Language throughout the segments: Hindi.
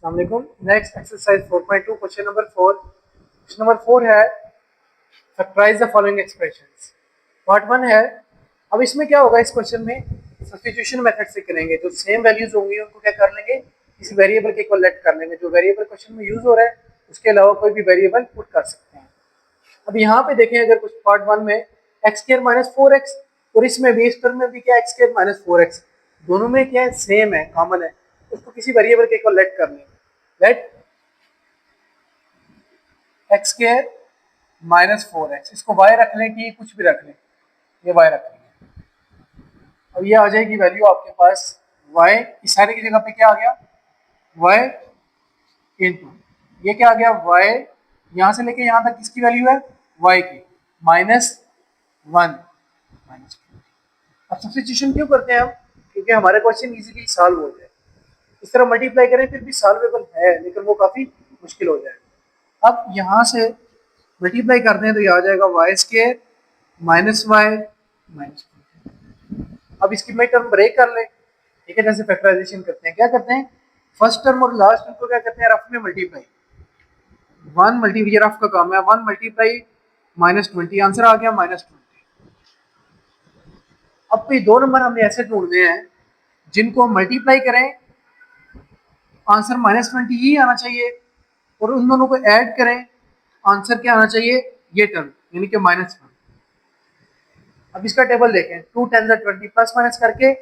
अस्सलामुअलैकुम। Next exercise 4.2 question number 4। Question number 4 है factorise the following expressions. Part 1 है। अब इसमें क्या होगा, इस क्वेश्चन में सब्स्टिट्यूशन मेथड से करेंगे। जो सेम वैल्यूज होंगी उनको क्या कर लेंगे, किसी वेरिएबल के इक्वल लेट कर लेंगे। जो वेरिएबल क्वेश्चन में यूज हो रहा है उसके अलावा कोई भी वेरिएबल पुट कर सकते हैं। अब यहाँ पे देखें, अगर कुछ पार्ट 1 में एक्स स्क्वायर माइनस 4x और इसमें भी इस टर्म में भी क्या एक्स स्क्वायर माइनस 4x, दोनों में क्या है, सेम है, कॉमन है। उसको किसी वेरिएबल के इक्वल लेट कर लेंगे। Let x square minus 4x, इसको y रख लें कि कुछ भी रख लें, ये y रख लेंगे। अब ये आ जाएगी वैल्यू आपके पास y, इस सारे की जगह पे क्या आ गया, y इंटू ये क्या आ गया, y यहाँ से लेके यहाँ तक किसकी वैल्यू है, y की, -1 माइनस। अब सब्स्टिट्यूशन क्यों करते हैं हम, क्योंकि हमारे क्वेश्चन इजीली सॉल्व हो जाए। इस तरह मल्टीप्लाई करें फिर भी सॉल्वेबल है, लेकिन वो काफी मुश्किल हो जाएगा। अब यहाँ से मल्टीप्लाई करते हैं तो ये आ जाएगा y square minus y minus. अब इसकी मैं टर्म ब्रेक कर ले, ठीक है। जैसे फैक्टराइजेशन करते हैं, क्या करते हैं, फर्स्ट टर्म और लास्ट टर्म को क्या करते हैं, रफ में मल्टीप्लाई। 1 मल्टीप्लाई, रफ का काम है, 1 मल्टीप्लाई -20, आंसर आ गया -20। अब कोई दो नंबर हमने ऐसे ढूंढने हैं जिनको मल्टीप्लाई करें, आंसर -20 ही आना चाहिए, और उन दोनों को ऐड करें, आंसर क्या आना चाहिए, ये टर्म, यानी कि -1। अब इसका टेबल देखें, 2 10 20 प्लस माइनस करके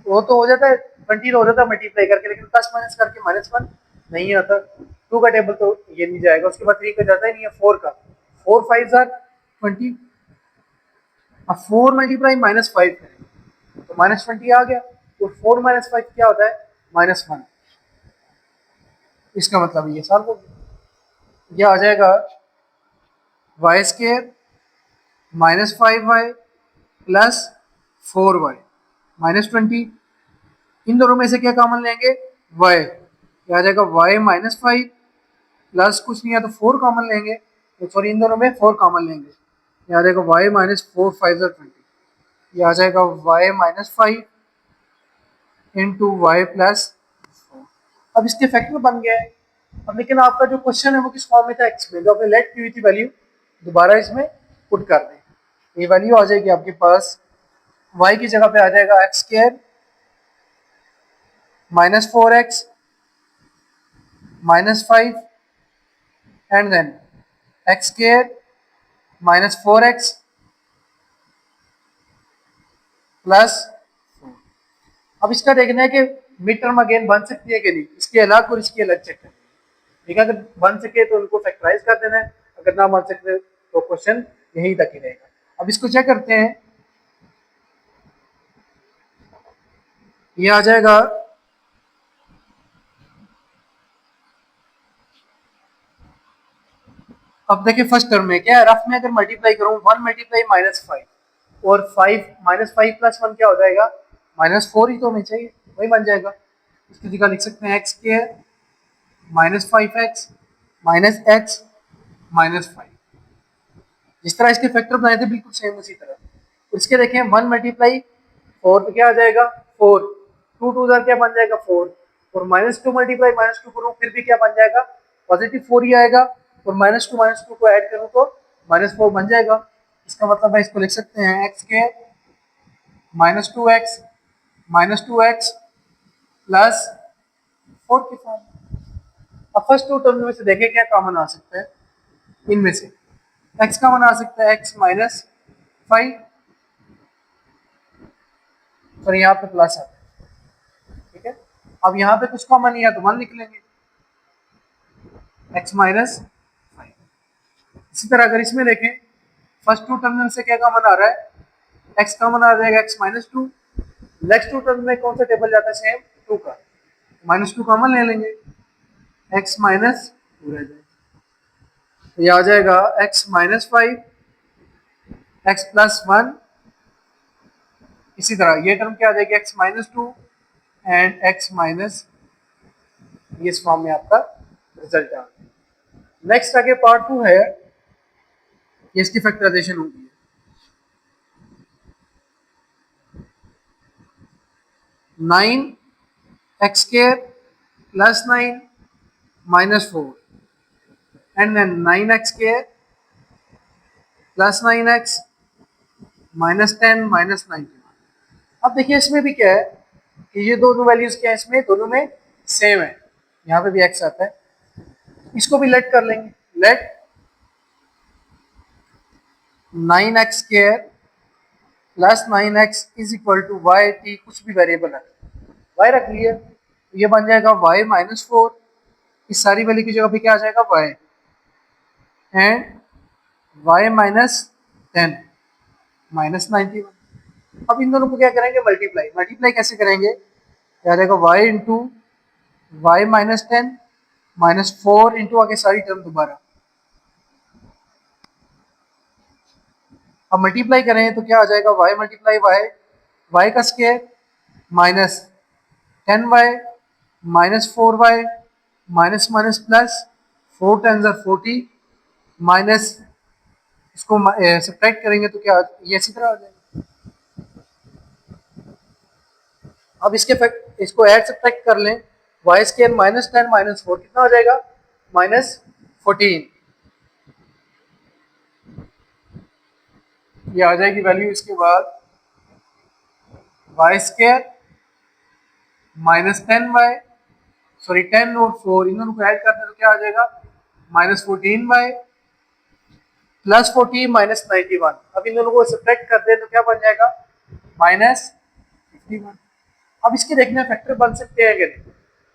वो तो हो जाता है, 20 तो हो जाता है मल्टीप्लाई करके, लेकिन प्लस माइनस करके -1 नहीं आता। 2 का टेबल तो ये नहीं जाएगा, उसके बाद 3 का जाता ही नहीं है, 4 का, 4 5 20। अब 4 मल्टीप्लाई -5 करें तो -20 आ गया, तो 4 -5 क्या होता है, -1। इसका मतलब ये सॉल्व हो गया। ये आ जाएगा y square -5y plus 4y -20। इन दोनों में से क्या कॉमन लेंगे, y, ये आ जाएगा y -5 प्लस कुछ नहीं है तो 4 कॉमन लेंगे, तो सॉरी इन दोनों में 4 कॉमन लेंगे, ये आ जाएगा y -4 5 20, ये आ जाएगा y -5 इंटू वाई प्लस 4। अब इसके फैक्टर बन गया है। अब लेकिन आपका जो क्वेश्चन है वो किस फॉर्म में था, एक्स में, जो आपने लेट की हुई थी वैल्यू दोबारा इसमें पुट कर दें। ये वैल्यू आ जाएगी आपके पास, y की जगह पे आ जाएगा x square -4x -5 and then x square -4x plus. अब इसका देखना है कि मिड टर्म अगेन बन सकती है कि नहीं, इसके अलग और इसके अलग चेक करना है, ठीक है। अगर बन सके तो उनको फैक्टराइज कर देना है, अगर ना बन सके तो क्वेश्चन यहीं तक ही रहेगा। अब इसको चेक करते हैं, ये आ जाएगा अब देखिए फर्स्ट टर्म में क्या है, रफ में अगर मल्टीप्लाई करूं 1 मल्टीप्लाई -5 और 5 -5 प्लस 1 क्या हो जाएगा, -4 ही तो होना चाहिए, वही बन जाएगा। इसकी जगह लिख सकते हैं एक्स स्क्वायर -5x -x -5। जिस तरह इसके फैक्टर बनाए थे बिल्कुल सेम उसी तरह। इसके देखें 1 मल्टीप्लाई 4 तो क्या आ जाएगा 4, 2 2 क्या बन जाएगा 4, और -2 मल्टीप्लाई -2 करूँ फिर भी क्या बन जाएगा, पॉजिटिव 4 ही आएगा, और -2 को ऐड करूँ तो -4 बन जाएगा। इसका मतलब है इसको लिख सकते हैं एक्स के -2x -2x प्लस 4 के फॉर्म। अब फर्स्ट टू टर्म में से देखें क्या कॉमन आ सकता है, इनमें से x कॉमन आ सकता है, x -5, और यहाँ पे प्लस आता है, ठीक है। अब यहाँ पे कुछ कॉमन नहीं है तो 1 लिख लेंगे, x -5। इसी तरह अगर इसमें देखें, फर्स्ट टू टर्म से क्या कॉमन आ रहा है, x कॉमन आ जाएगा, x -2। नेक्स्ट टू टर्म में कौन सा टेबल जाता है, सेम 2 का, -2 कॉमन ले लेंगे, x -2 रह जाएगा, तो ये आ जाएगा x -5 x +1। इसी तरह ये टर्म क्या आ जाएगी, x -2 एंड x माइनस, ये इस फॉर्म में आपका रिजल्ट आ गया। नेक्स्ट आगे पार्ट 2 है, ये इसकी फैक्टराइजेशन होगी। 9 x square plus 9 minus 4 and then 9x square plus 9x minus 10 minus 91। अब देखिए इसमें भी क्या है कि ये दोनों वैल्यूज क्या है, इसमें दोनों में सेम है, यहाँ पे भी x आता है, इसको भी लेट कर लेंगे। Let 9x square plus 9x is equal to y t, कुछ भी वेरिएबल है y रख लिया, तो ये बन जाएगा y माइनस 4, इस सारी वैल्यू की जगह पे क्या आ जाएगा y, and y minus 10 minus 91। अब इन दोनों को क्या करेंगे, मल्टीप्लाई। मल्टीप्लाई कैसे करेंगे, क्या आ जाएगा y into y minus 10 minus 4 into आगे सारी टर्म दोबारा। अब मल्टीप्लाई करें तो क्या आ जाएगा, y मल्टीप्लाई y का square minus 10y minus 4y minus minus plus 4 ten 40 minus, इसको सब्ट्रैक्ट करेंगे तो क्या ये इसी तरह आ जाएगा। अब इसको ऐड सब्ट्रैक्ट कर लें, वाई स्क्वायर माइनस 10 माइनस 4 कितना हो जाएगा, माइनस 14। ये आ जाएगी वैल्यू। इसके बाद Y square minus 10y, sorry 10 और 4 इन दोनों को ऐड करते हैं तो क्या आ जाएगा, माइनस 14y प्लस 40 माइनस 91। अब इन दोनों को सब्ट्रैक्ट करते हैं तो क्या बन जाएगा, माइनस 51। अब इसके देखने फैक्टर बन सकते हैं कि नहीं,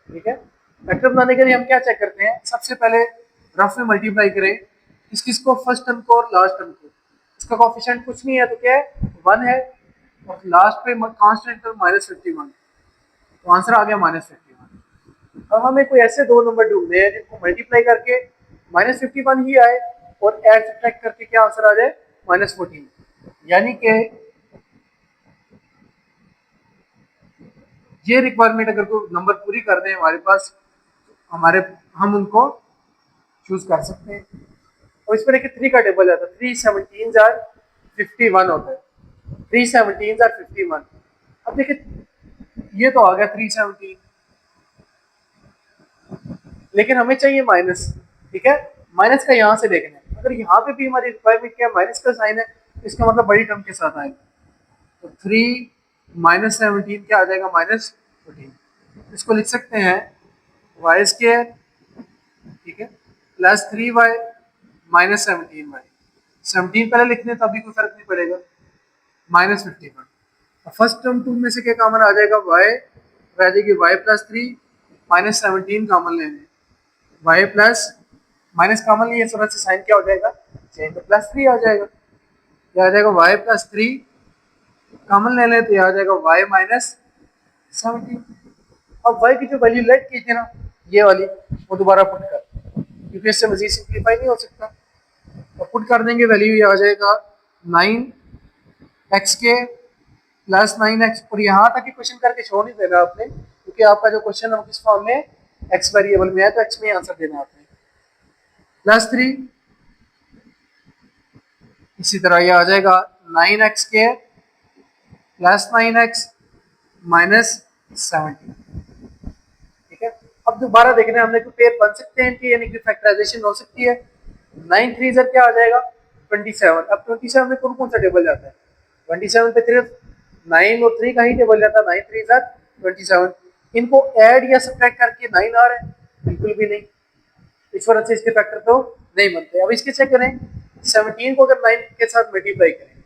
ठीक है। फैक्टर बनाने के लिए हम क्या चेक करते हैं, सबसे पहले रफ में मल्टीप्लाई करें किसको, फर्स्ट टर्म को और लास्ट टर्म को। इसका कोएफिशिएंट कुछ नहीं है तो क्या है, 1 है, और लास्ट पे कांस्टेंट टर्म माइनस 51, तो आंसर आ गया माइनस 51। अब हमें कोई ऐसे दो नंबर ढूंढने हैं जिनको मल्टीप्लाई करके माइनस 51 ही आए और ऐड सब्ट्रैक्ट करके क्या आंसर आ जाए, माइनस 14। यानी कि ये रिक्वायरमेंट अगर कोई नंबर पूरी कर दें हमारे पास, हम उनको चूज कर सकते हैं। और इसमें देखिए 3 का टेबल आता है, 3 17 जार 51 होता है, 3 17 जार 51। अब देखिए ये तो आ गया 317, लेकिन हमें चाहिए माइनस, ठीक है। माइनस का यहाँ से देखना है, अगर यहाँ पे भी हमारी रिक्वायरमेंट क्या माइनस का साइन है, इसका मतलब बड़ी टर्म के साथ आएगा, तो 3 माइनस 17 क्या आ जाएगा, माइनस 14। इसको लिख सकते हैं वाई स्क्वायर, ठीक है, प्लस 3y माइनस 17y। 17 पहले लिखने तो अभी कोई फर्क नहीं पड़ेगा, माइनस 51। फर्स्ट टर्म टू में से क्या कॉमन आ जाएगा, y रह जाएगी y प्लस 3 माइनस 17 कॉमन लेने, y प्लस माइनस कॉमन लिए, सूरत से साइन क्या हो जाएगा, चेंज, तो प्लस 3 आ जाएगा। क्या आ जाएगा, y प्लस 3 कॉमन ले लें तो यह आ जाएगा y माइनस 17। अब y की जो वैल्यू लेट की थी ना, ये वाली, वो दोबारा पुट कर, क्योंकि इससे मजीद सिंप्लीफाई नहीं हो सकता, तो पुट कर देंगे, वैल्यू ये आ जाएगा 9x के प्लस 9x। और यहाँ तक कि क्वेश्चन करके शो नहीं देना आपने, क्योंकि आपका जो क्वेश्चन है किस फॉर्म में, x वेरिएबल में है, तो x में आंसर देना आपने, प्लस 3। इसी तरह ये आ जाएगा 9x के प्लस 9x माइनस 17, ठीक है। अब दोबारा देखना है हमने, पेयर बन सकते हैं इनके, यानी कि फैक्टराइजेशन हो सकती है। 9 3 ज़र क्या आ जाएगा, 27। अब 27 में कौन कौन सा टेबल जाता है, 27 पे सिर्फ 9 और 3 का ही टेबल जाता है, 9 3 ज़र 27। इनको ऐड या सब्ट्रैक्ट करके 9 आ रहा है, बिल्कुल भी नहीं, इस वजह से इसके फैक्टर तो नहीं बनते। अब इसके चेक करें, 17 को अगर 9 के साथ मल्टीप्लाई करें,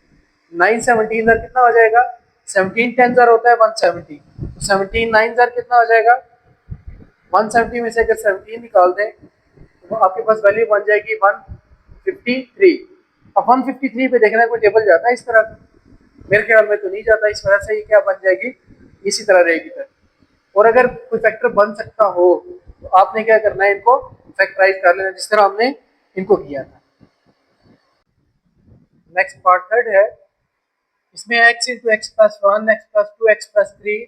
9 17 ज़र कितना हो जाएगा, 17 10 ज़र होता है 170, तो 17 9 ज़र कितना हो जाएगा, 170 में से अगर 17 निकाल दें तो आपके पास वैल्यू बन जाएगी 153। अब 153 पे देखना है कोई टेबल जाता है इस तरह का, मेरे ख्याल में तो नहीं जाता, इस वजह से ये क्या बन जाएगी, इसी तरह रहेगी फिर। और अगर कोई फैक्टर बन सकता हो तो आपने क्या करना है, इनको फैक्टराइज कर लेना, जिस तरह हमने इनको किया था। नेक्स्ट पार्ट थर्ड है, इसमें x into x plus 1 x plus 2 x plus 3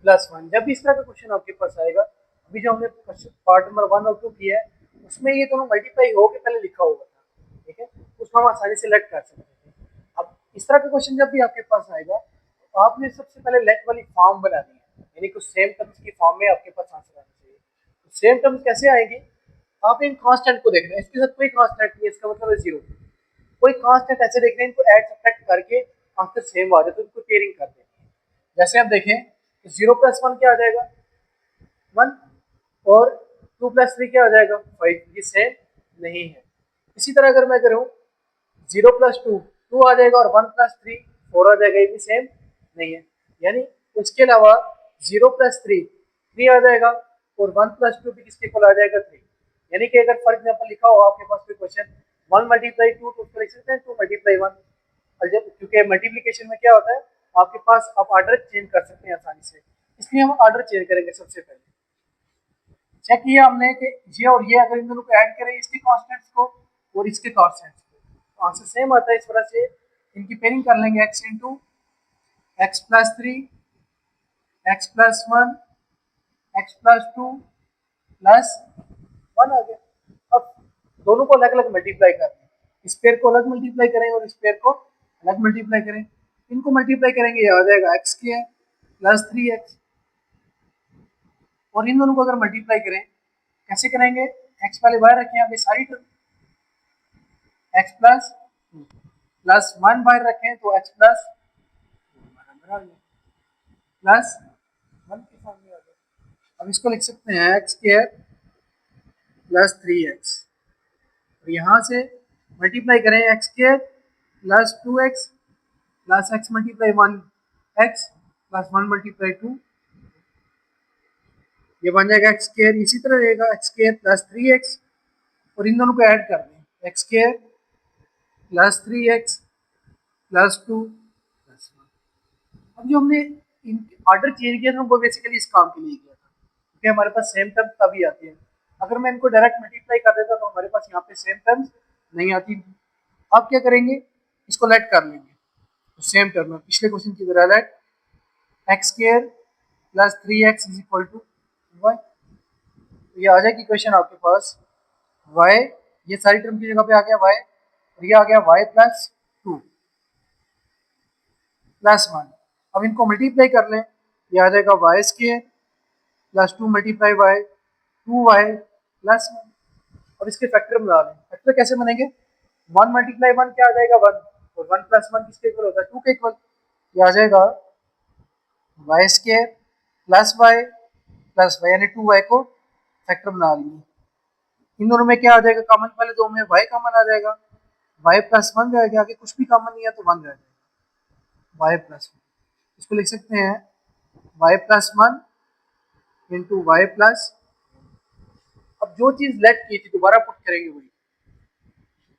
plus 1। जब भी इस तरह का क्वेश्चन आपके पास आएगा, अभी जो हमने पार्ट नंबर 1 और 2 किया है, उसमें ये दोनों मल्टीप्लाई होकर पहले लिखा होगा था, ठीक है, उसको हम आसानी से लेट कर सकते हैं। अब इस तरह का क्वेश्चन जब भी आपके पास आएगा, तो आपने सबसे पहले लेट वाली फॉर्म बनानी है, यानी कुछ सेम टर्म्स की फॉर्म में आपके पास आंसर आना चाहिए। सेम टर्म्स कैसे आएंगी? आप इन कांस्टेंट को देखना है, इसके साथ कोई कांस्टेंट नहीं है, इसका मतलब है जीरो। कोई कांस्टेंट ऐसे देखना है, इनको ऐड सब्ट्रैक्ट करके आंसर सेम आ जाए तो इनको पेयरिंग कर दें। जैसे आप देखें तो 0+1 क्या आ जाएगा? 1, और 2+3 क्या आ जाएगा? 5। ये सेम नहीं है। इसी तरह अगर मैं करूँ 0+2 2 आ जाएगा, और 1+3 4 आ जाएगा, ये भी सेम नहीं है। यानी उसके अलावा 0+3 3 आ जाएगा, और 1+2 भी किसके इक्वल आ जाएगा? 3। यानी कि अगर फॉर एग्जाम्पल लिखा हो आपके पास कोई क्वेश्चन 1 × 2 तो उसको लिख सकते हैं 2 × 1। क्योंकि मल्टीप्लीकेशन में क्या होता है, आपके पास आप ऑर्डर चेंज कर सकते हैं आसानी से, इसलिए हम ऑर्डर चेंज करेंगे। सबसे पहले चेक किया हमने कि ये और ये अगर इन दोनों को ऐड करें, इसके कांस्टेंट्स को और इसके कांस्टेंट्स को, तो आंसर सेम आता है। इस वजह से इनकी पेयरिंग कर लेंगे, x into x+3 x+1 x+2 +1 आ गया। अब दोनों को अलग अलग मल्टीप्लाई करना है, इस पेयर को अलग मल्टीप्लाई करें और इस पेयर को अलग मल्टीप्लाई करें। इनको मल्टीप्लाई करेंगे, ये आ जाएगा x² + 3x, और इन दोनों को अगर मल्टीप्लाई करें कैसे करेंगे? x पहले बाहर रखें, आगे सारी टर्म x+1 बाहर रखें तो x +1 के फॉर्म में आ गया। अब इसको लिख सकते हैं x² + 3x, और यहाँ से मल्टीप्लाई करें x² + 2x + x × 1 x + 1 × 2, ये बन जाएगा x²। इसी तरह रहेगा x² + 3x, और इन दोनों को ऐड कर दें, x² + 3x + 2 + 1। अब जो हमने ऑर्डर चेंज किया था वो बेसिकली इस काम के लिए किया था, क्योंकि हमारे पास सेम टर्म्स तभी आती है। अगर मैं इनको डायरेक्ट मल्टीप्लाई कर देता तो हमारे पास यहाँ पे सेम टर्म्स नहीं आती। अब क्या करेंगे, इसको लेट कर लेंगे, तो सेम टर्म है पिछले क्वेश्चन की तरह, लेट x² + 3x = y। ये आ जाएगी क्वेश्चन आपके पास y, ये सारी टर्म की जगह पे आ गया y, और ये आ गया y + 2 + 1। अब इनको मल्टीप्लाई कर लें, ये आ जाएगा y² + 2 × y 2y + 1। अब इसके फैक्टर बना लें। फैक्टर कैसे बनेंगे? 1 × 1 क्या आ जाएगा? 1, और 1 + 1 किसके इक्वल होता है? 2 के इक्वल। ये आ जाएगा y² + y + y, यानी 2y को फैक्टर बना लिए। इन दोनों में क्या आ जाएगा कॉमन? पहले दो में y कॉमन आ जाएगा, y + 1 रहेगा, आगे कुछ भी कॉमन नहीं है तो 1 रह जाएगा, y + 1। इसको लिख सकते हैं y + 1 × y +। अब जो चीज लेट की थी दोबारा पुट करेंगे वही,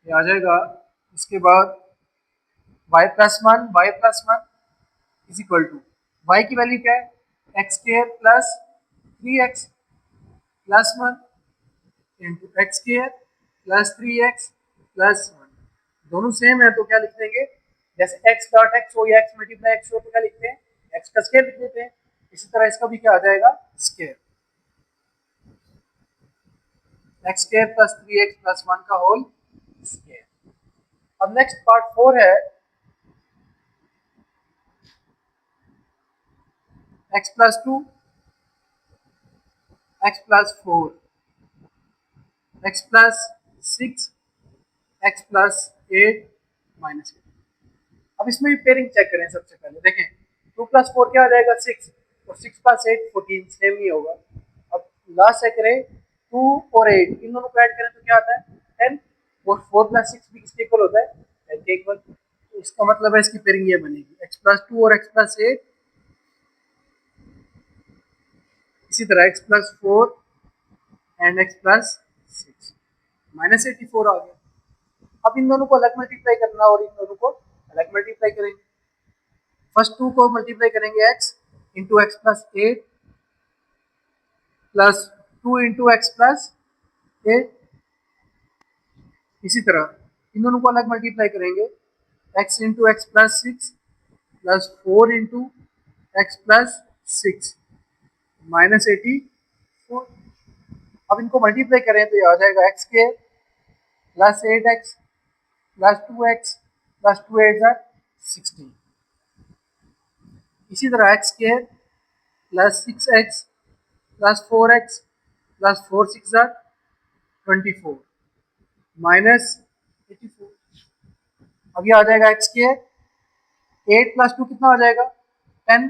ये आ जाएगा। इसके बाद y + 1 = y की वैल्यू क्या है? x² + 3x + 1 × x² + 3x + 1। दोनों सेम है तो क्या लिख देंगे? जैसे x डॉट x हो या x × x हो तो क्या लिखते हैं? x का स्क्वायर लिख देते हैं। इसी तरह इसका भी क्या आ जाएगा? स्क्वायर, x² + 3x + 1 का होल स्क्वायर। अब नेक्स्ट पार्ट 4 है, x + 2 x + 4 x + 6 x + 8 -8। अब इसमें भी पेयरिंग चेक करें। सबसे पहले देखें 2 + 4 क्या आ जाएगा? 6, और 6 + 8 14, सेम नहीं होगा। अब लास्ट से करें 2 और 8, इन दोनों को ऐड करें तो क्या आता है? 10, और 4 + 6 भी किसके इक्वल होता है? 10 के इक्वल। तो इसका मतलब है इसकी पेयरिंग ये बनेगी x + 2 और x + 8, इसी तरह x + 4 एंड x + 6 -84 आ गया। अब इन दोनों को अलग मल्टीप्लाई करना और इन दोनों को अलग मल्टीप्लाई करेंगे। फर्स्ट 2 को मल्टीप्लाई करेंगे x × x + 8 + 2 × x + 8। इसी तरह इन दोनों को अलग मल्टीप्लाई करेंगे, x × x + 6 + 4 × x + 6 -84। अब इनको मल्टीप्लाई करें तो ये आ जाएगा x² + 8x + 2x + 2 8 = 16। इसी तरह x² + 6x + 4x plus 4 6 jar 24 minus 84। अब ये आ जाएगा एक्स स्क्वायर, 8 प्लस 2 कितना आ जाएगा 10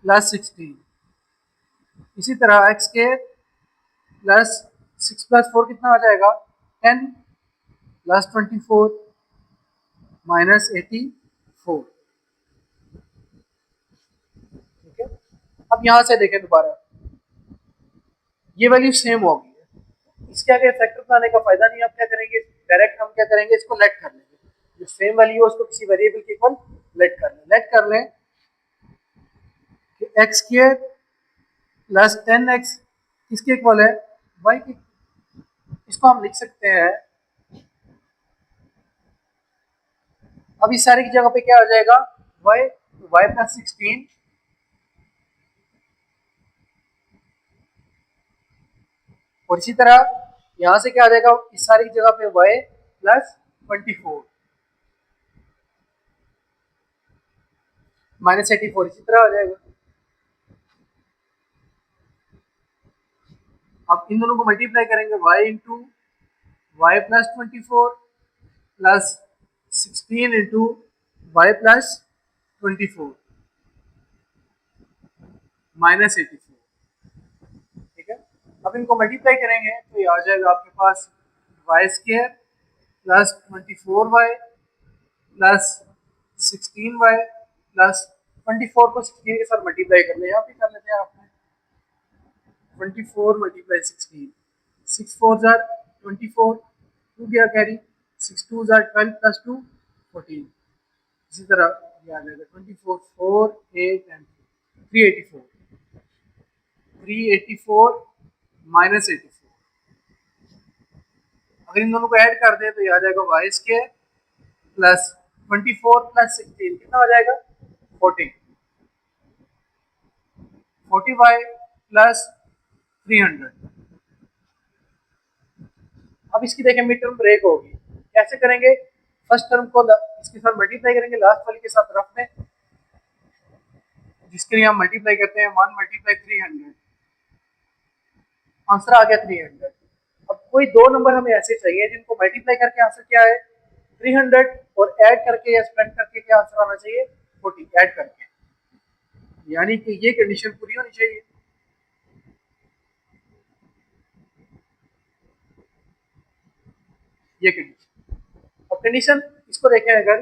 प्लस 16। इसी तरह एक्स स्क्वायर प्लस 6 प्लस 4 कितना आ जाएगा 10 प्लस 24 माइनस 84। ठीक है, अब यहां से देखें दोबारा, ये वैल्यू सेम होगी, इसके आगे फैक्टर बनाने का फायदा नहीं। आप क्या करेंगे, डायरेक्ट हम क्या करेंगे, इसको लेट कर लेंगे, जो सेम वैल्यू है उसको किसी वेरिएबल के इक्वल लेट कर लें कि एक्स स्क्वायर प्लस 10x किसके इक्वल है, y की। इसको हम लिख सकते हैं, अब इस सारे की जगह पे क्या आ जाएगा y, y प्लस 16 और इसी तरह यहां से क्या आ जाएगा, इस सारी की जगह पे y प्लस 24 माइनस 84 इसी तरह आ जाएगा। अब इन दोनों को मल्टीप्लाई करेंगे, y into y plus 24 plus 16 into y plus 24 minus 84। ठीक है, अब इनको मल्टीप्लाई करेंगे तो ये आ जाएगा आपके पास y square plus 24y plus 16y plus 24 को 16 के साथ मल्टीप्लाई कर ले, यहाँ पे कर लेते हैं आपने 24 मल्टीप्लाई 16, 6 4 जार 24, 2 गया कैरी, 6 2 जार 12 प्लस 2 14। इसी तरह ये आ जाएगा 24 4 8 एंड 384 माइनस 84। अगर इन दोनों को ऐड कर दें तो ये आ जाएगा वाई स्क्वायर प्लस 24 प्लस 16 कितना हो जाएगा 40, 40y प्लस 300। अब इसकी देखें मिड टर्म ब्रेक होगी, कैसे करेंगे, फर्स्ट टर्म को इसके साथ मल्टीप्लाई करेंगे लास्ट वाली के साथ रफ में, जिसके लिए हम मल्टीप्लाई करते हैं 1 मल्टीप्लाई 300, आंसर आ गया 300। अब कोई दो नंबर हमें ऐसे चाहिए जिनको मल्टीप्लाई करके आंसर क्या है 300 और ऐड करके या स्प्रेड करके क्या आंसर आना चाहिए 40 ऐड करके, यानी कि ये कंडीशन पूरी होनी चाहिए। ये कंडीशन, अब कंडीशन इसको देखें, अगर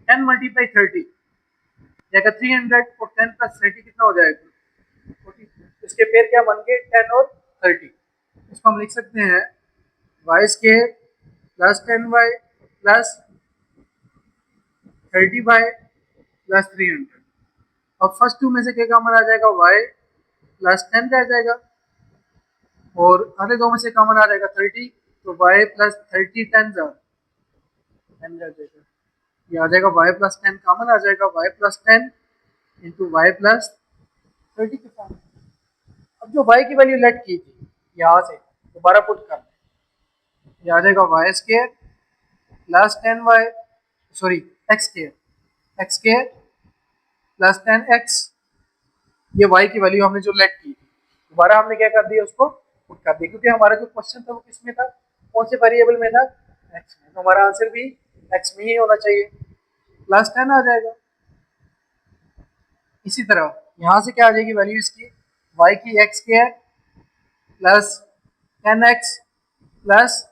10 मल्टीप्लाई 30 या 300 और 10 प्लस 30 कितना हो जाएगा 40, इसके पेयर क्या बन गए 10 और 30। इसको हम लिख सकते हैं y square plus 10y plus 30y plus 300। अब फर्स्ट टू में से क्या कॉमन आ जाएगा y प्लस 10 रह जाएगा और अगले दो में से कॉमन आ जाएगा 30, तो y प्लस 30 10 रह जाएगा, ये आ जाएगा y प्लस 10 कॉमन आ जाएगा, y plus 10 into y plus 30 के साथ। अब जो y की वैल्यू लेट की थी यहाँ से दोबारा पुट कर, ये आ जाएगा y square plus 10y, sorry x square plus 10x, ये y की वैल्यू हमने जो लेट की थी दोबारा हमने क्या कर दिया उसको पुट कर दिया, क्योंकि हमारा जो क्वेश्चन था वो किस में था, कौन से वेरिएबल में था x में, तो हमारा आंसर भी x में ही होना चाहिए, प्लस 10 आ जाएगा। इसी तरह यहाँ से क्या आ जाएगी वैल्यू इसकी y की x square plus 10x plus,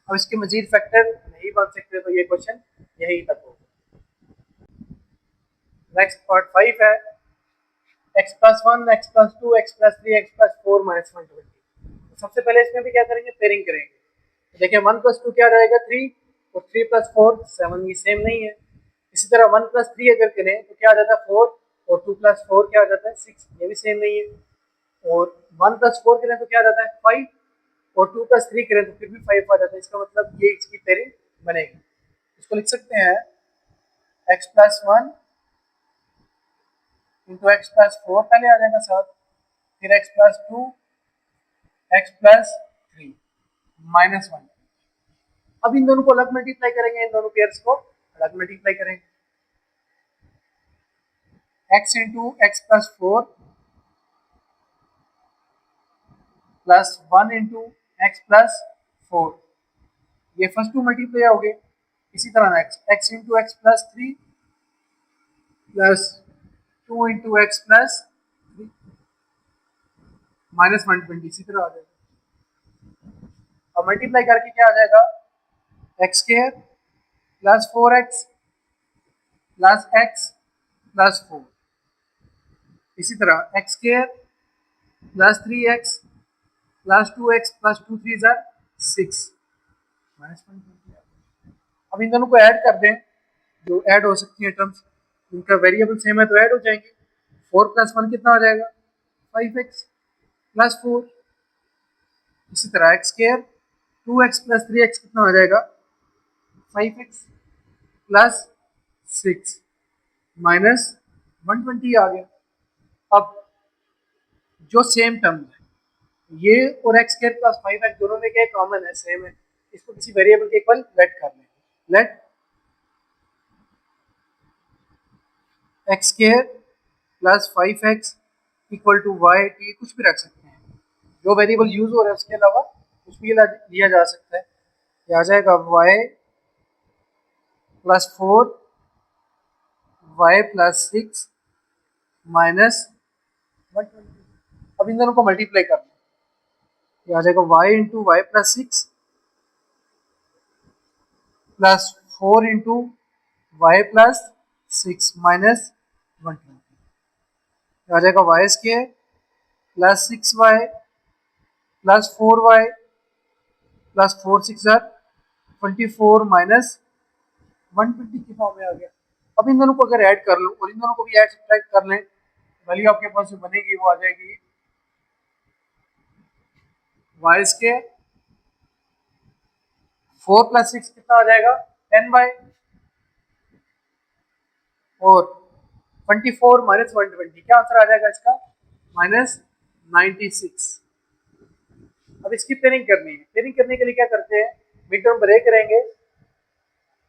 अब इसके मजीद फैक्टर नहीं बन सकते तो ये क्वेश्चन यही तक होगा। नेक्स्ट पार्ट 5 है x plus 1 x plus 2 x plus 3 x plus 4 minus 120। सबसे पहले इसमें भी क्या करेंगे पेयरिंग करेंगे, तो देखिए 1 प्लस 2 क्या रहेगा 3 और 3 प्लस 4 7, ये सेम नहीं है। इसी तरह 1 प्लस 3 अगर करें तो क्या आ जाता है 4 और 2 प्लस 4 क्या आ जाता है 6, ये भी सेम नहीं है। और 1 प्लस 4 करें तो क्या आ जाता है 5 और 2 प्लस 3 करें तो फिर भी 5 आ जाता है, इसका मतलब ये इसकी पेयरिंग बनेगी। इसको लिख सकते हैं x plus 1 into x plus 4 पहले आ जाएगा साथ, फिर x plus 2 x plus 3 minus 1। अब इन दोनों को अलग मल्टीप्लाई करेंगे, इन दोनों पेयर्स को अलग मल्टीप्लाई करेंगे, x into x plus 4 plus 1 into x plus 4, ये फर्स्ट टू मल्टीप्लाई हो गए। इसी तरह x into x plus 3 plus 2 into x plus minus 120, इसी तरह आ जाएगा। अब मल्टीप्लाई करके क्या आ जाएगा, x square plus 4x plus x plus 4, इसी तरह x square plus 3x plus 2x plus 2 3 jar 6 minus 120। अब इन दोनों को ऐड कर दें, जो ऐड हो सकती है टर्म्स, इनका वेरिएबल सेम है तो ऐड हो जाएंगे। 4 प्लस 1 कितना हो जाएगा, 5x प्लस 4, इसी तरह x square 2x plus 3x कितना हो जाएगा, 5x प्लस 6 माइनस 120 आ गया। अब जो सेम टर्म है ये और एक्स स्क्वायर प्लस 5x दोनों में क्या कॉमन है, सेम है, इसको किसी वेरिएबल के इक्वल लेट कर लेंगे। Let x square plus 5x equal to y, t कुछ भी रख सकते हैं, जो वेरिएबल यूज हो रहा है उसके अलावा कुछ भी लिया जा सकता है। ये आ जाएगा y plus 4 y plus 6 minus 120। अब इन दोनों को मल्टीप्लाई करना, ये आ जाएगा y into y plus 6 plus 4 into y plus 6 minus 120, आ जाएगा y square plus 6y plus 4y plus 4 6 24 minus 120 की फॉर्म में आ गया। अब इन दोनों को अगर ऐड कर लो और इन दोनों को भी ऐड सब्ट्रैक्ट कर लें, वैल्यू आपके पास जो बनेगी वो आ जाएगी वाई स्क्वायर 4 प्लस 6 कितना आ जाएगा 10y और 24 माइनस 120, क्या आंसर आ जाएगा इसका, माइनस 96। अब इसकी पेयरिंग करनी है, पेयरिंग करने के लिए क्या करते हैं, मिड टर्म ब्रेक करेंगे,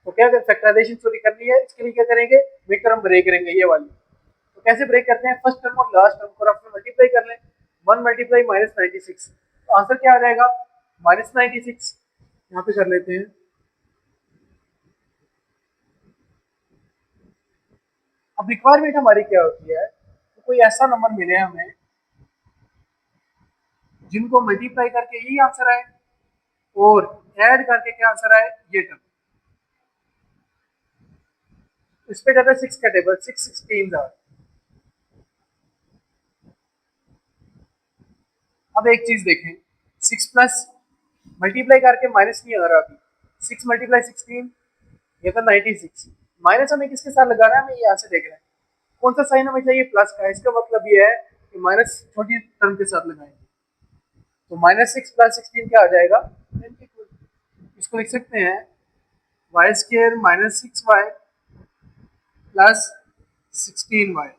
तो क्या फैक्टराइजेशन चोरी करनी है, इसके लिए क्या करेंगे, मिड टर्म ब्रेक करेंगे ये वाली। तो कैसे ब्रेक करते हैं, फर्स्ट टर्म और लास्ट टर्म को आपने मल्टीप्लाई कर लें, 1 मल्टीप्लाई माइनस 96, तो आंसर क्या आ जाएगा माइनस 96। यहाँ पे कर लेते हैं, अब रिक्वायरमेंट हमारी क्या होती है, तो कोई ऐसा नंबर मिले हमें जिनको मल्टीप्लाई करके यही आंसर आए और ऐड करके क्या आंसर आए ये टर्म। इस पे जाता है 6 का टेबल, 6 16 आर। अब एक चीज देखें, 6 प्लस मल्टीप्लाई करके माइनस नहीं आ रहा अभी, 6 मल्टीप्लाई 16 ये तो 96, माइनस हमें किसके साथ लगाना है, हमें यहाँ से देख रहे हैं कौन सा साइन हमें चाहिए, प्लस का, इसका मतलब ये है कि माइनस छोटी टर्म के साथ लगाएंगे, तो माइनस 6 प्लस 16 क्या आ जाएगा, इसको लिख सकते हैं y square minus 6y plus 16y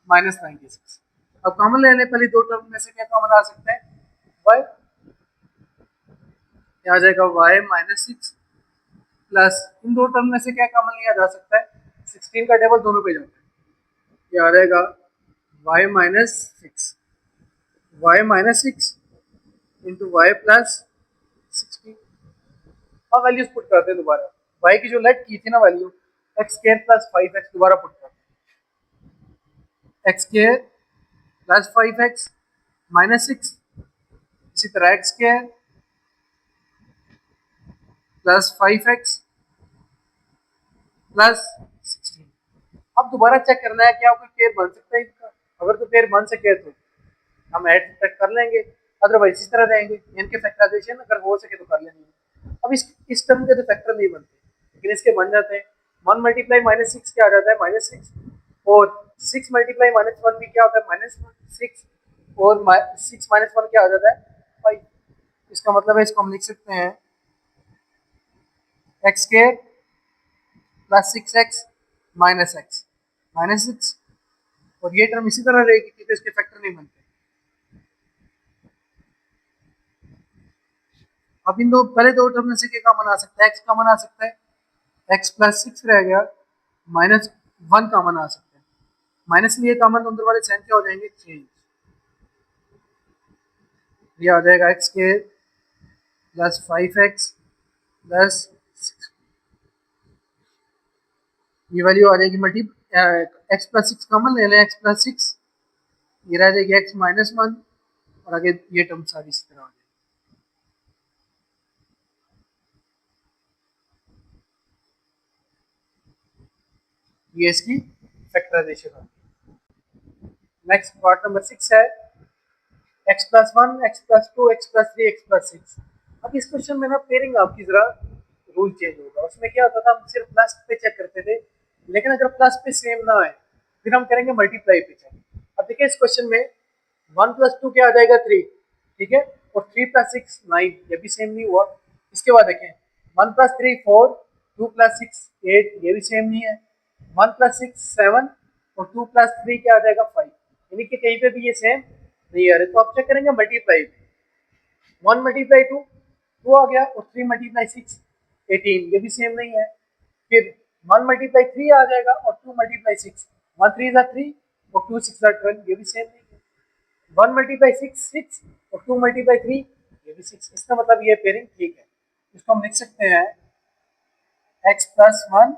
minus 96। अब कॉमन ले लें, पहले दो टर्म में से क्या कॉमन आ सकता है, y, क्या आ जाएगा y माइनस 6 प्लस इन दो टर्म में से क्या कॉमन लिया जा सकता है, 16 का टेबल दोनों पे जाता है, क्या आ जाएगा y minus 6, y minus 6 into y plus 16। अब वैल्यूज पुट करते हैं दोबारा, y की जो लेट की थी ना value, x square plus 5x दोबारा पुट करते हैं, x square plus 5x minus 6, इसी तरह x square plus 5x plus 16। अब दोबारा चेक करना है क्या कोई पेयर बन सकता है इसका, अगर तो पेयर बन सके तो हम ऐड सब्ट्रैक्ट कर लेंगे, अदरवाइज इसी तरह रहेंगे, इनके फैक्टराइजेशन अगर हो सके तो कर लेंगे। अब इस टर्म के तो फैक्टर नहीं बनते, लेकिन इसके बन जाते हैं। 1 मल्टीप्लाई माइनस 6 क्या आ जाता है, माइनस 6, और 6 मल्टीप्लाई माइनस 1 भी क्या होता है, माइनस 6, और 6 माइनस 1 क्या आ जाता है 5। इसका मतलब है इसको हम लिख सकते हैं x square plus 6x minus x minus 6, और ये टर्म इसी तरह रहेगी क्योंकि इसके फैक्टर नहीं बनते। अब इन दो पहले दो टर्म में से क्या कॉमन आ सकता है, एक्स कॉमन आ सकता है, एक्स प्लस 6 रह गया, माइनस 1 कॉमन आ सकता है, माइनस लिए कॉमन तो अंदर वाले साइन क्या हो जाएंगे चेंज, ये आ जाएगा x square plus 5x plus, ये वैल्यू आ जाएगी multi, x plus six common ले लें, एक्स प्लस सिक्स, ये रह जाएगी एक्स माइनस वन, और आगे ये टर्म सारी इसी तरह आ जाएगी। ये इसकी फैक्टराइजेशन होगी। नेक्स्ट पार्ट नंबर 6 है x plus one, x plus two, x plus three, x plus six. अब इस क्वेश्चन में ना पेयरिंग आपकी जरा रूल चेंज होगा। उसमें क्या होता था, हम सिर्फ प्लस पे चेक करते थे, लेकिन अगर प्लस पे सेम ना आए फिर हम करेंगे मल्टीप्लाई पे चेक। अब देखिए इस क्वेश्चन में वन प्लस टू क्या आ जाएगा, थ्री, ठीक है, और थ्री प्लस सिक्स नाइन, ये भी सेम नहीं हुआ। इसके बाद देखें one plus three four, two plus six eight, ये भी सेम नहीं है। वन प्लस सिक्स सेवन, और टू प्लस थ्री क्या आ जाएगा, फाइव, यानी कि कहीं पे भी ये सेम नहीं आ रहे। तो आप चेक करेंगे multiply, one multiply two, two आ गया, और थ्री मल्टीप्लाई सिक्स, 18, ये भी सेम नहीं है। फिर वन मल्टीप्लाई थ्री आ जाएगा, और to multiply six, one three ज़ा थ्री, और टू सिक्स ज़ा 12, ये भी सेम नहीं है। वन मल्टीप्लाई सिक्स सिक्स, और टू मल्टीप्लाई थ्री, ये भी सिक्स। इसका मतलब ये पेयरिंग ठीक है। इसको हम लिख सकते हैं x plus one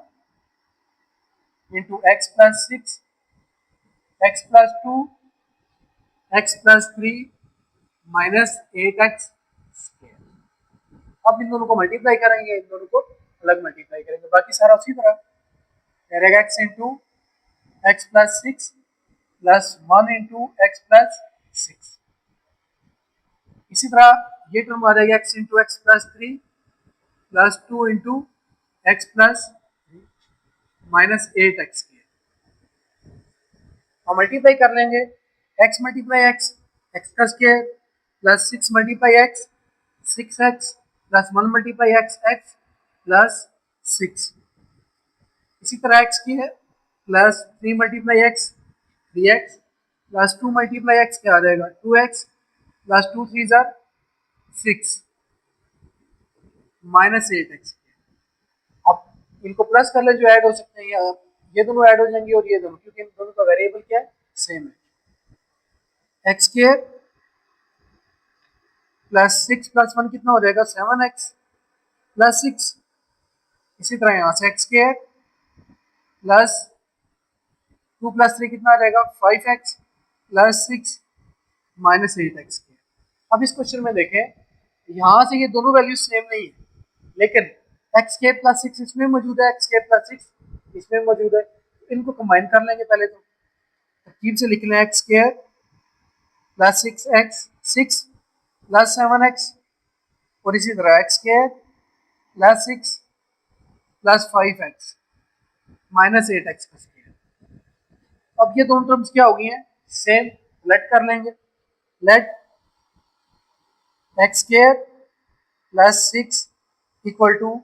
into x plus six, x plus two, x plus three minus eight x square. अब इन दोनों को मल्टीप्लाई करेंगे, इन दोनों को अलग मल्टीप्लाई करेंगे, बाकी सारा उसी तरह रहेगा। X into x plus six plus one into x plus six. इसी तरह ये टर्म आ जाएगा x into x plus three plus two into x plus minus eight x की, और मल्टीप्लाई कर लेंगे एक्स मल्टीप्लाई एक्स, एक्स का square plus six multiply x, six x plus one multiply x, x plus six. इसी तरह एक्स की है plus three multiply x, three x plus to multiply x क्या आ जाएगा, two x plus two three ज़ार सिक्स माइनस एट एक्स। अब इनको प्लस कर ले, जो ऐड हो सकते हैं, ये दोनों ऐड हो जाएंगे और ये दोनों, क्योंकि इन दोनों का वेरिएबल क्या है, सेम है। X square plus six plus one कितना हो जाएगा, सेवन एक्स प्लस सिक्स। इसी तरह यहाँ से x square plus two plus three कितना आ जाएगा, five x plus six minus eight x. अब इस क्वेश्चन में देखें, यहाँ से ये दोनों वैल्यूज सेम नहीं है, लेकिन एक्स स्क्वायर प्लस सिक्स इसमें मौजूद है, एक्स स्क्वायर प्लस सिक्स इसमें मौजूद है, तो इनको कंबाइन कर लेंगे। पहले तो तरकीब से लिख लें, x square plus six x, six plus seven x, और इसी तरह x square plus six plus five x minus eight x का स्क्वायर। अब ये दोनों टर्म्स क्या हो गई हैं, सेम। लेट कर लेंगे, let x square plus six equal to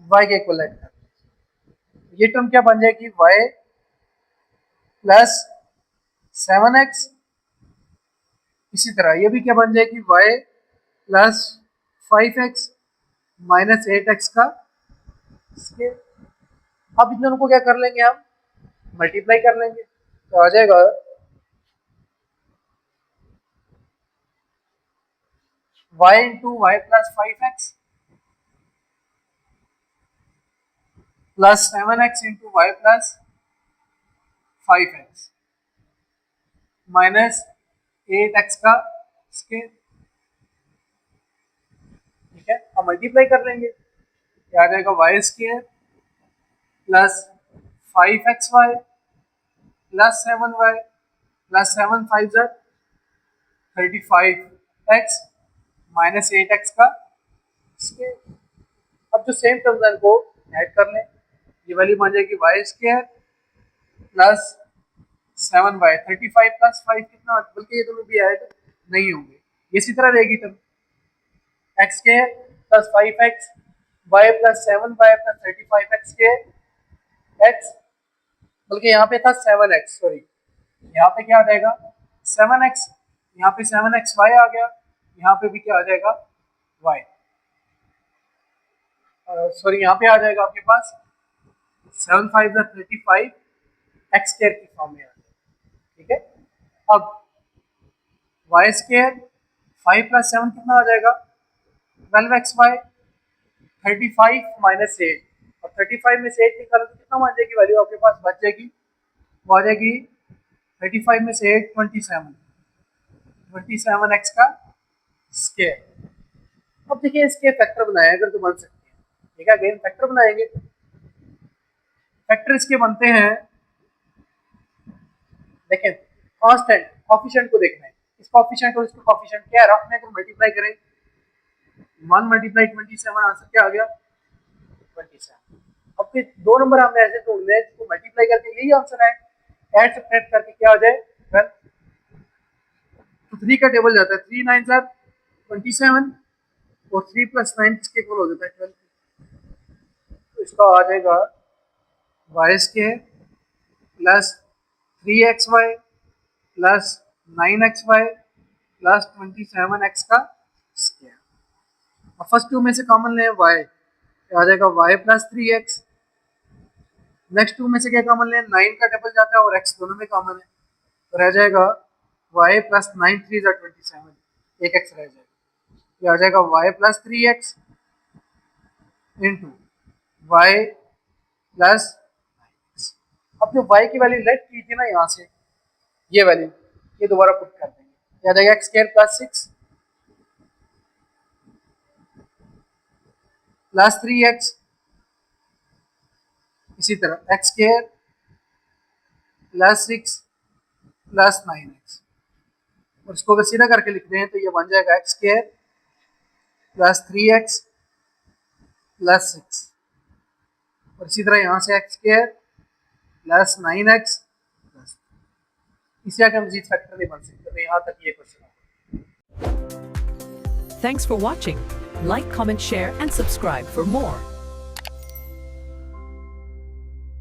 y के इक्वल लेट कर, ये टर्म क्या बन जाएगी, वाई प्लस सेवन एक्स। इसी तरह ये भी क्या बन जाएगी, y plus five x minus eight x का स्क्वायर। अब इन दोनों को क्या कर लेंगे, हम मल्टीप्लाई कर लेंगे, तो आ जाएगा y into y plus five x plus seven x into y plus five x minus eight x का स्क्वायर। ठीक है, अब मल्टीप्लाई कर लेंगे, क्या आ जाएगा, y square plus five x y plus seven y plus seven five ज़र 35 एक्स माइनस एट एक्स का स्क्वायर। अब जो सेम टर्म्स हैं को ऐड कर लें, ये वैल्यू बन जाएगी y square plus seven y, 35 plus five कितना, बल्कि ये दोनों भी ऐड नहीं होंगे, ये इसी तरह रहेगी term, x square plus five x y plus seven y plus 35 x square x, बल्कि यहाँ पे था सेवन एक्स, सॉरी यहाँ पे क्या आ जाएगा, सेवन एक्स, यहाँ पे सेवन एक्स वाई आ गया, यहाँ पे भी क्या आ जाएगा, वाई, सॉरी यहाँ पे आ जाएगा आपके पास सेवन फाइव 35 एक्स स्क्वायर की फॉर्म में आ जाएगा। ठीक है, अब वाई स्क्वायर 5 + 7 कितना आ जाएगा 12xy 35 - 8 और 35 में से 8 निकालो तो कितना बच जाएगी वैल्यू आपके पास बच जाएगी वो आ जाएगी 35 में से 8 27x का स्क्वायर। अब देखिए इसके फैक्टर बनाए अगर तो बन सकते हैं ठीक है अगेन फैक्टर बनाएंगे फैक्टर इसके बनते हैं देखें कांस्टेंट कोएफिशिएंट को देखना है इस कोएफिशिएंट और इसका कोएफिशिएंट क्या है रफ में अगर मल्टीप्लाई करें 1 × 27 आंसर क्या आ गया 27। अब फिर दो नंबर हमने ऐसे ढूंढने हैं जिसको मल्टीप्लाई करके यही आंसर है ऐड सब्ट्रैक्ट करके क्या आ जाए 12 तो 3 का टेबल जाता है 3 9 * 27 और 3 + 9 किसके इक्वल हो जाता है 12 तो इसका आ जाएगा y² + 3xy + 9xy + 27x का स्क्वायर। अब फर्स्ट टू में से कॉमन लें y आ जाएगा y + 3x नेक्स्ट टू में से क्या कॉमन लें 9 का डबल जाता है और x दोनों में कॉमन है तो रह जाएगा y + 9 3 = 27 एक x रह जाएगा ये आ जाएगा y + 3x into y + 9x। अब जो y की वैल्यू लेट की थी ना यहाँ से ये वैल्यू ये दोबारा पुट कर देंगे आ जाएगा x² + 6 + 3x इसी तरह x² + 6 + 9x और इसको अगर सीधा करके लिख दें तो ये बन जाएगा x² + 3x + 6 और इसी तरह यहाँ से x² + 9x इसे आगे मजीद फैक्टर नहीं बन सकते तो यहाँ तक ये क्वेश्चन है। Thanks for watching. Like, comment, share and subscribe for more.